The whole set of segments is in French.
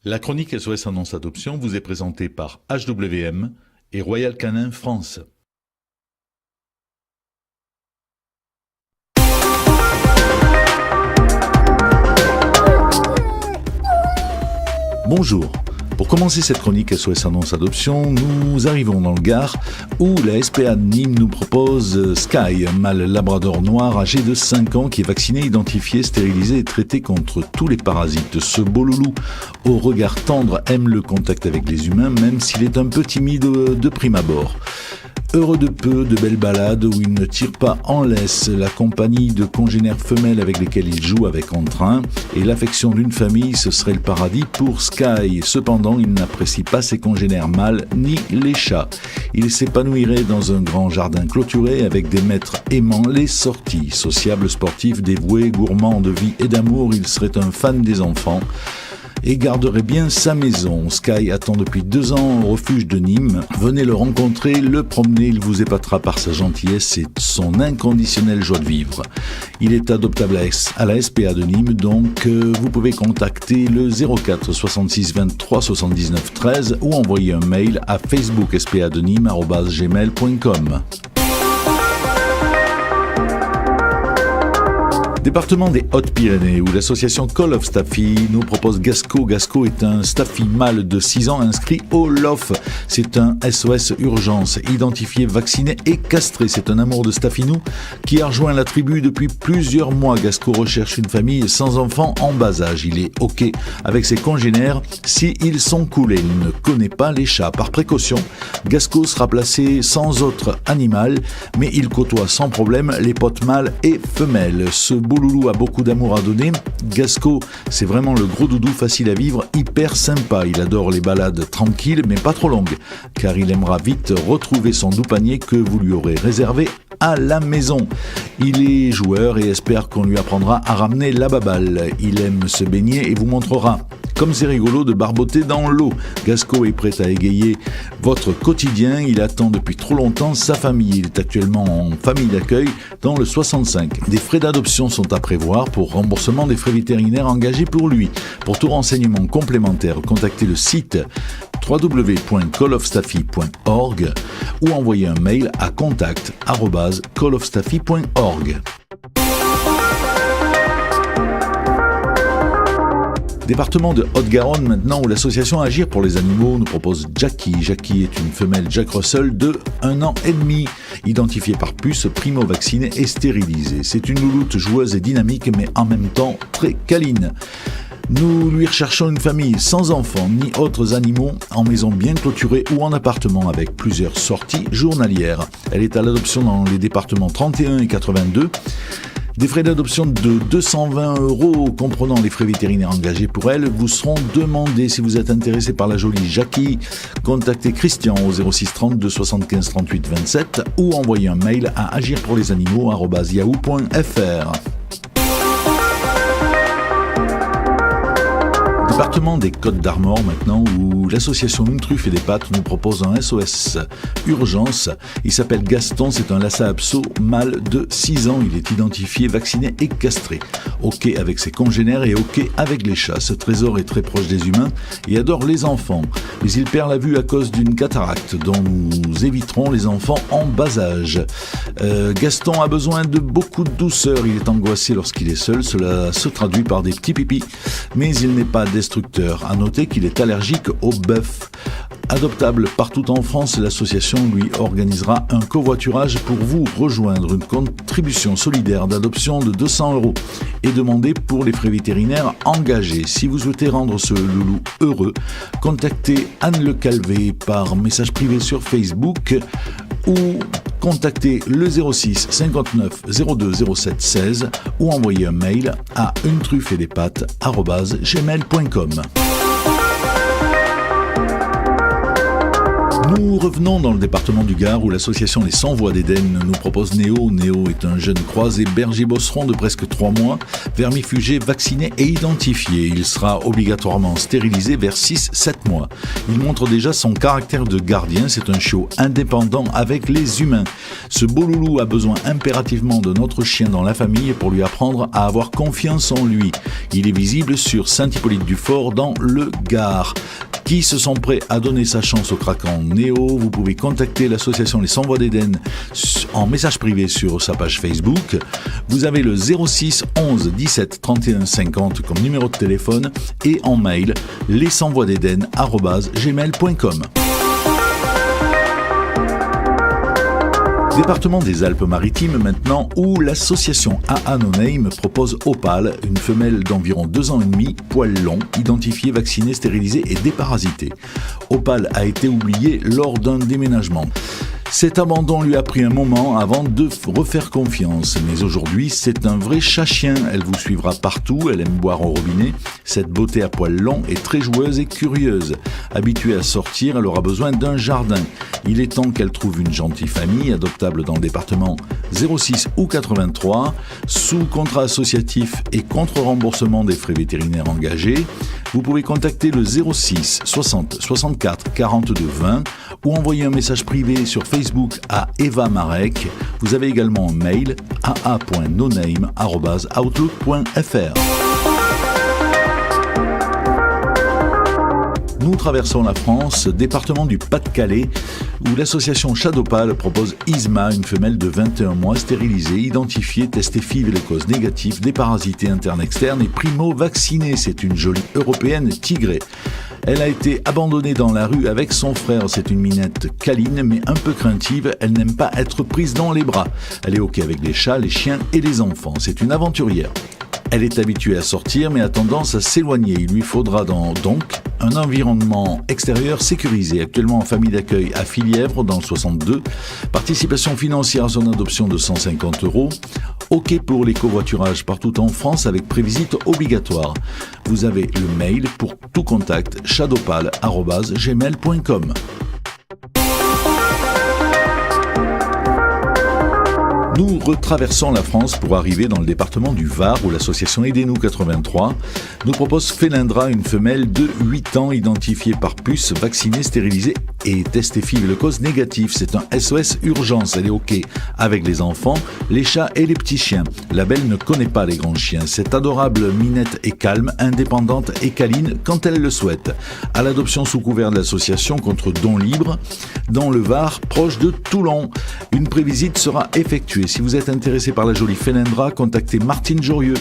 La chronique SOS Annonce Adoption vous est présentée par HWM et Royal Canin France. Bonjour. Pour commencer cette chronique SOS Annonce Adoption, nous arrivons dans le Gard où la SPA de Nîmes nous propose Sky, un mâle labrador noir âgé de 5 ans qui est vacciné, identifié, stérilisé et traité contre tous les parasites. Ce beau loulou au regard tendre aime le contact avec les humains, même s'il est un peu timide de prime abord. Heureux de peu, de belles balades où il ne tire pas en laisse, la compagnie de congénères femelles avec lesquelles il joue avec entrain et l'affection d'une famille, ce serait le paradis pour Sky. Cependant, il n'apprécie pas ses congénères mâles ni les chats. Il s'épanouirait dans un grand jardin clôturé avec des maîtres aimant les sorties. Sociable, sportif, dévoué, gourmand de vie et d'amour, il serait un fan des enfants et garderait bien sa maison. Sky attend depuis 2 ans au refuge de Nîmes. Venez le rencontrer, le promener, il vous épatera par sa gentillesse et son inconditionnelle joie de vivre. Il est adoptable à la SPA de Nîmes, donc vous pouvez contacter le 04 66 23 79 13 ou envoyer un mail à facebookspadenîmes@gmail.com. Département des Hautes-Pyrénées, où l'association Call of Staffy nous propose Gasco. Gasco est un Staffy mâle de 6 ans inscrit au LOF. C'est un SOS urgence, identifié, vacciné et castré. C'est un amour de Staffinou qui a rejoint la tribu depuis plusieurs mois. Gasco recherche une famille sans enfants en bas âge. Il est OK avec ses congénères si ils sont coulés. Il ne connaît pas les chats. Par précaution, Gasco sera placé sans autre animal, mais il côtoie sans problème les potes mâles et femelles. Ce beau loulou a beaucoup d'amour à donner. Gasco, c'est vraiment le gros doudou facile à vivre, hyper sympa. Il adore les balades tranquilles mais pas trop longues, car il aimera vite retrouver son doux panier que vous lui aurez réservé à la maison. Il est joueur et espère qu'on lui apprendra à ramener la baballe. Il aime se baigner et vous montrera comme c'est rigolo de barboter dans l'eau. Gasco est prêt à égayer votre quotidien. Il attend depuis trop longtemps sa famille. Il est actuellement en famille d'accueil dans le 65. Des frais d'adoption sont à prévoir pour remboursement des frais vétérinaires engagés pour lui. Pour tout renseignement complémentaire, contactez le site www.callofstaffy.org ou envoyez un mail à contact@callofstaffy.org. Département de Haute-Garonne maintenant, où l'association Agir pour les animaux nous propose Jackie. Jackie est une femelle Jack Russell de 1 an et demi, identifiée par puce, primo-vaccinée et stérilisée. C'est une louloute joueuse et dynamique, mais en même temps très câline. Nous lui recherchons une famille sans enfants ni autres animaux, en maison bien clôturée ou en appartement avec plusieurs sorties journalières. Elle est à l'adoption dans les départements 31 et 82. Des frais d'adoption de 220 € comprenant les frais vétérinaires engagés pour elle vous seront demandés. Si vous êtes intéressé par la jolie Jackie, contactez Christian au 06 32 75 38 27 ou envoyez un mail à agirpourlesanimaux@yahoo.fr. Département des Côtes d'Armor maintenant, où l'association Une Truffe et des Pâtes nous propose un SOS urgence. Il s'appelle Gaston, c'est un Lhasa Apso mâle de 6 ans. Il est identifié, vacciné et castré. OK avec ses congénères et OK avec les chats. Ce trésor est très proche des humains et adore les enfants. Mais il perd la vue à cause d'une cataracte dont nous éviterons les enfants en bas âge. Gaston a besoin de beaucoup de douceur. Il est angoissé lorsqu'il est seul. Cela se traduit par des petits pipis. Mais il n'est pas destructeur. À noter qu'il est allergique au bœuf. Adoptable partout en France, l'association lui organisera un covoiturage pour vous rejoindre. Une contribution solidaire d'adoption de 200 € est demandée pour les frais vétérinaires engagés. Si vous souhaitez rendre ce loulou heureux, contactez Anne Le Calvé par message privé sur Facebook ou contactez le 06 59 02 07 16 ou envoyez un mail à unetruffeetdespâtes@gmail.com. Nous revenons dans le département du Gard où l'association Les 100 Voix d'Éden nous propose Néo. Néo est un jeune croisé berger bosseron de presque 3 mois, vermifugé, vacciné et identifié. Il sera obligatoirement stérilisé vers 6-7 mois. Il montre déjà son caractère de gardien, c'est un chiot indépendant avec les humains. Ce beau loulou a besoin impérativement de notre chien dans la famille pour lui apprendre à avoir confiance en lui. Il est visible sur Saint-Hippolyte-du-Fort dans le Gard. Qui se sont prêts à donner sa chance au craquant Néo, vous pouvez contacter l'association Les 100 Voix d'Éden en message privé sur sa page Facebook. Vous avez le 06 11 17 31 50 comme numéro de téléphone et en mail les100voixdeden@gmail.com. Département des Alpes-Maritimes maintenant, où l'association AA No Name propose Opale, une femelle d'environ 2 ans et demi, poil long, identifiée, vaccinée, stérilisée et déparasitée. Opale a été oubliée lors d'un déménagement. Cet abandon lui a pris un moment avant de refaire confiance, mais aujourd'hui c'est un vrai chat-chien, elle vous suivra partout, elle aime boire au robinet, cette beauté à poil long est très joueuse et curieuse. Habituée à sortir, elle aura besoin d'un jardin. Il est temps qu'elle trouve une gentille famille, adoptable dans le département 06 ou 83, sous contrat associatif et contre remboursement des frais vétérinaires engagés. Vous pouvez contacter le 06 60 64 42 20 ou envoyer un message privé sur Facebook à Eva Marek. Vous avez également un mail aa.noname@outlook.fr. Nous traversons la France, département du Pas-de-Calais, où l'association Shadowpal propose Isma, une femelle de 21 mois stérilisée, identifiée, testée FIV et les causes négatives, déparasitée interne-externe et primo-vaccinée. C'est une jolie européenne tigrée. Elle a été abandonnée dans la rue avec son frère. C'est une minette câline mais un peu craintive. Elle n'aime pas être prise dans les bras. Elle est OK avec les chats, les chiens et les enfants. C'est une aventurière. Elle est habituée à sortir mais a tendance à s'éloigner. Il lui faudra donc un environnement extérieur sécurisé. Actuellement en famille d'accueil à Filièvre dans le 62. Participation financière à son adoption de 150 €. OK pour les covoiturages partout en France avec prévisite obligatoire. Vous avez le mail pour tout contact shadowpal@gmail.com. Nous retraversons la France pour arriver dans le département du Var où l'association Aidez-nous 83 nous propose Félindra, une femelle de 8 ans identifiée par puce, vaccinée, stérilisée et testée FIV le cause négatif. C'est un SOS urgence. Elle est OK avec les enfants, les chats et les petits chiens. La belle ne connaît pas les grands chiens. Cette adorable minette est calme, indépendante et câline quand elle le souhaite. À l'adoption sous couvert de l'association contre don libre dans le Var, proche de Toulon. Une prévisite sera effectuée. Si vous êtes intéressé par la jolie Félindra, contactez Martine Jorieux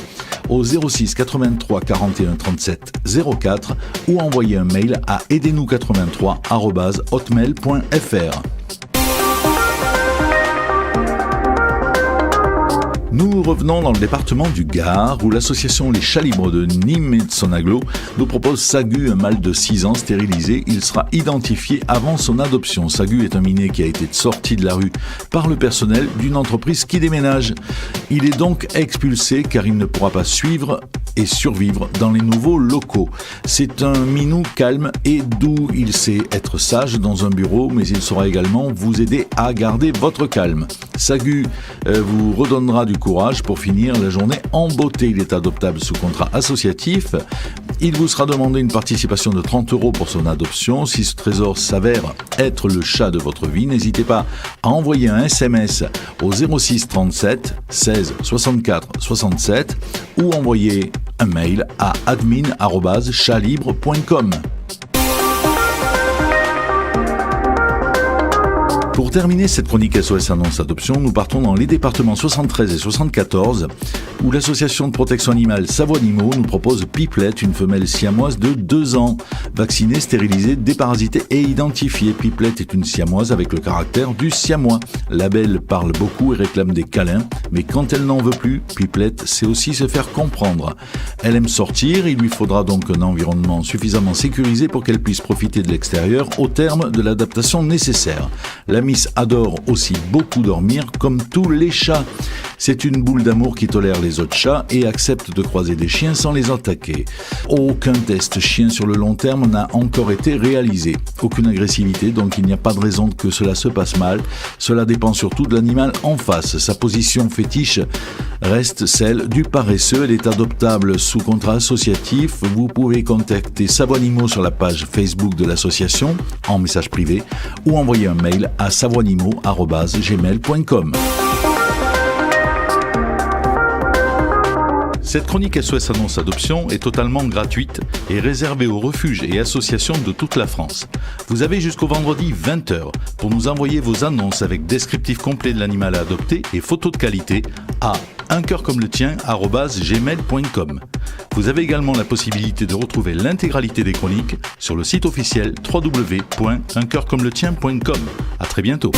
au 06 83 41 37 04 ou envoyez un mail à aidez-nous83@hotmail.fr. Nous revenons dans le département du Gard où l'association Les Chats Libres de Nîmes et de son agglo nous propose Sagu, un mâle de 6 ans stérilisé. Il sera identifié avant son adoption. Sagu est un minet qui a été sorti de la rue par le personnel d'une entreprise qui déménage. Il est donc expulsé car il ne pourra pas suivre et survivre dans les nouveaux locaux. C'est un minou calme et doux. Il sait être sage dans un bureau, mais il saura également vous aider à garder votre calme. Sagu vous redonnera du courage pour finir la journée en beauté. Il est adoptable sous contrat associatif. Il vous sera demandé une participation de 30 € pour son adoption. Si ce trésor s'avère être le chat de votre vie, n'hésitez pas à envoyer un SMS au 06 37 16 64 67 ou envoyer un mail à admin@chatlibre.com. Pour terminer cette chronique SOS Annonce Adoption, nous partons dans les départements 73 et 74 où l'association de protection animale Savoie Animaux nous propose Pipelette, une femelle siamoise de 2 ans, vaccinée, stérilisée, déparasitée et identifiée. Pipelette est une siamoise avec le caractère du siamois. La belle parle beaucoup et réclame des câlins, mais quand elle n'en veut plus, Pipelette sait aussi se faire comprendre. Elle aime sortir, il lui faudra donc un environnement suffisamment sécurisé pour qu'elle puisse profiter de l'extérieur au terme de l'adaptation nécessaire. La Aramis adore aussi beaucoup dormir, comme tous les chats. C'est une boule d'amour qui tolère les autres chats et accepte de croiser des chiens sans les attaquer. Aucun test chien sur le long terme n'a encore été réalisé. Aucune agressivité, donc il n'y a pas de raison que cela se passe mal. Cela dépend surtout de l'animal en face. Sa position fétiche reste celle du paresseux. Elle est adoptable sous contrat associatif. Vous pouvez contacter Savoie Animaux sur la page Facebook de l'association en message privé ou envoyer un mail à savoianimaux@gmail.com. Cette chronique SOS Annonce Adoption est totalement gratuite et réservée aux refuges et associations de toute la France. Vous avez jusqu'au vendredi 20h pour nous envoyer vos annonces avec descriptif complet de l'animal à adopter et photos de qualité à uncoeurcomeletien@gmail.com. Vous avez également la possibilité de retrouver l'intégralité des chroniques sur le site officiel www.uncoeurcomeletien.com. À très bientôt.